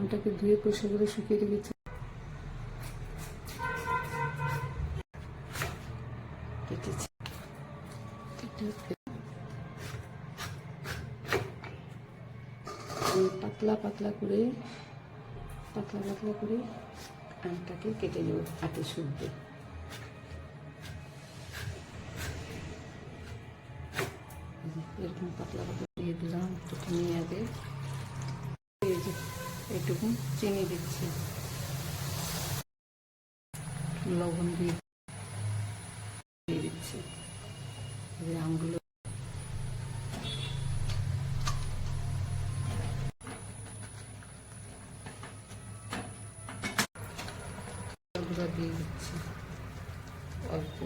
আমটাকে ধুয়ে পরিষ্কার করে শুকিয়ে রেখেছি। কেটেছি, পাতলা পাতলা করে আমটাকে কেটে নেব হাতে শুদ্ধ। এরকম পাতলা পাতলা দিয়ে দিলাম। প্রথমে আগে এইটুকু চিনি দিচ্ছি, লবণ দিয়ে দিচ্ছি। আমগুলো দিয়ে দিচ্ছি অল্প।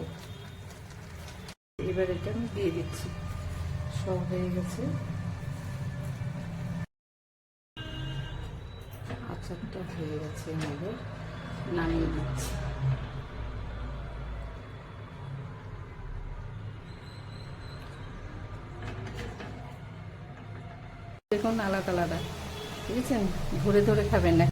এবার এটা আমি দিয়ে দিচ্ছি, সব হয়ে গেছে। আচারটা হয়ে গেছে, আমাদের নামিয়ে দিচ্ছি। দেখুন আলাদা আলাদা, বুঝেছেন? ধরে ধরে খাবেন না।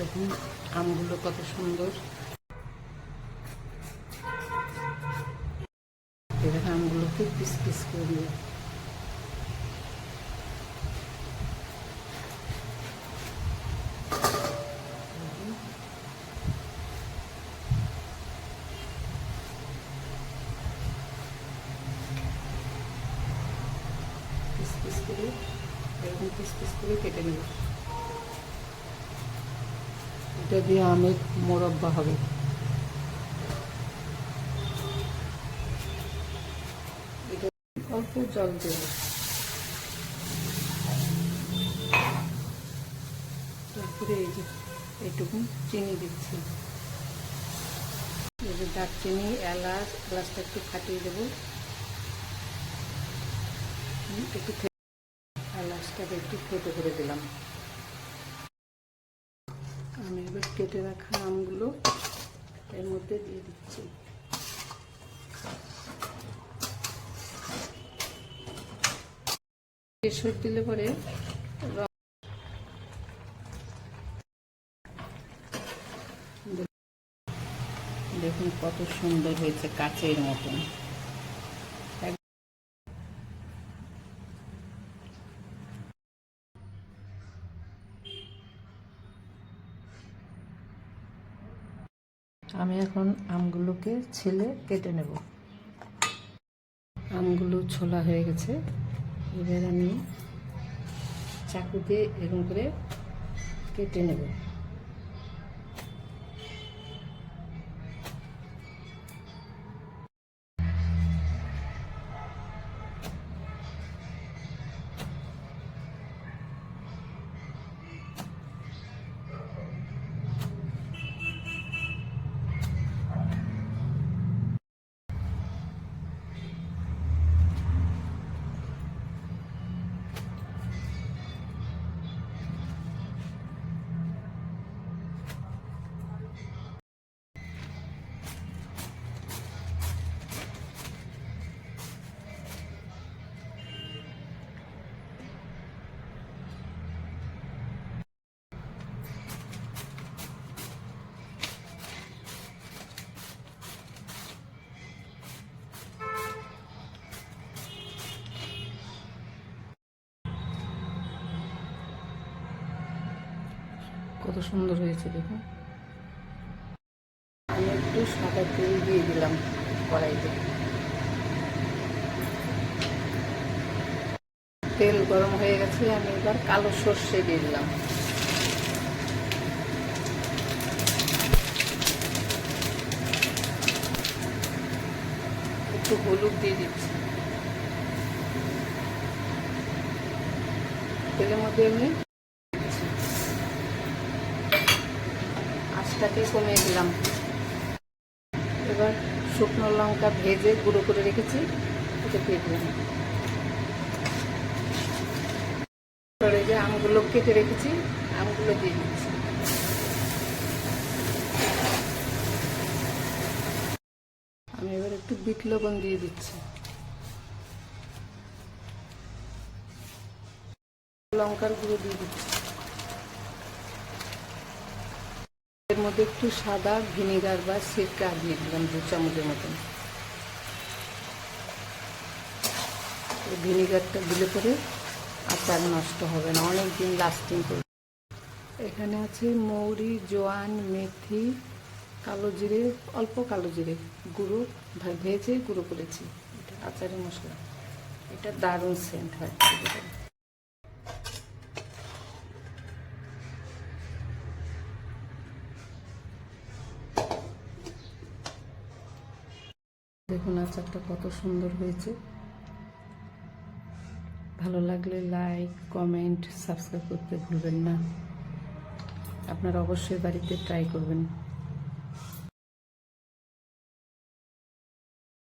দেখুন আমগুলো কত সুন্দর। এবার আমগুলোকে পিস পিস করে পিস পিস করে কেটে নেব। এটা দিয়ে আমের মোরব্বা হবে। এটা অল্প জল দেব, তারপরে এই যে এইটুকু চিনি দিচ্ছি। এই যে দারচিনি, এলাচটা একটু ফাটিয়ে দেবো, একটু এলাচটাকে একটু থেতো করে দিলাম। আমি এবার কেটে রাখা আমগুলো এর মধ্যে দিয়ে দিচ্ছি। কেশর দিলে পরে দেখুন কত সুন্দর হয়েছে, কাচের মতন। আমি এখন আমগুলোকে ছিলে কেটে নেব। আমগুলো ছোলা হয়ে গেছে, এবার আমি চাকু দিয়ে এরকম করে কেটে নেব। কত সুন্দর হয়েছে দেখুন। আমি একটু সাদা তেল দিয়ে দিলাম কড়াইতে। তেল গরম হয়ে গেছে, আমি এবার কালো সর্ষে দিয়ে দিলাম। একটু হলুদ দিয়ে দিচ্ছি। তেলের মধ্যে এমনি আঁচটাকে কমিয়ে দিলাম। এবার শুকনো লঙ্কা ভেজে গুঁড়ো করে রেখেছি, এটা দিয়ে দিলাম। পরে যে আমগুলো কেটে রেখেছি, আমগুলো দিয়ে দিচ্ছি। একটু বিট লবণ দিয়ে দিচ্ছি, লঙ্কার গুঁড়ো দিয়ে দিচ্ছি, এর মধ্যে একটু সাদা ভিনেগার বা সিরকা দিয়ে দিলাম 2 চামচের মতন। এই ভিনেগারটা দিলে পরে আচার নষ্ট হবে না, অনেক দিন লাস্টিং করবে। এখানে আছে মৌরি, জোয়ান, মেথি, কালো জিরে, অল্প কালো জিরে গুঁড়ো ভেজে গুঁড়ো করেছি। এটা আচারের মশলা, এটা দারুণ সেন্ট হয়। দেখুন আচারটা কত সুন্দর হয়েছে। ভালো লাগলে লাইক, কমেন্ট, সাবস্ক্রাইব করতে ভুলবেন না। আপনারা অবশ্যই বাড়িতে ট্রাই করবেন।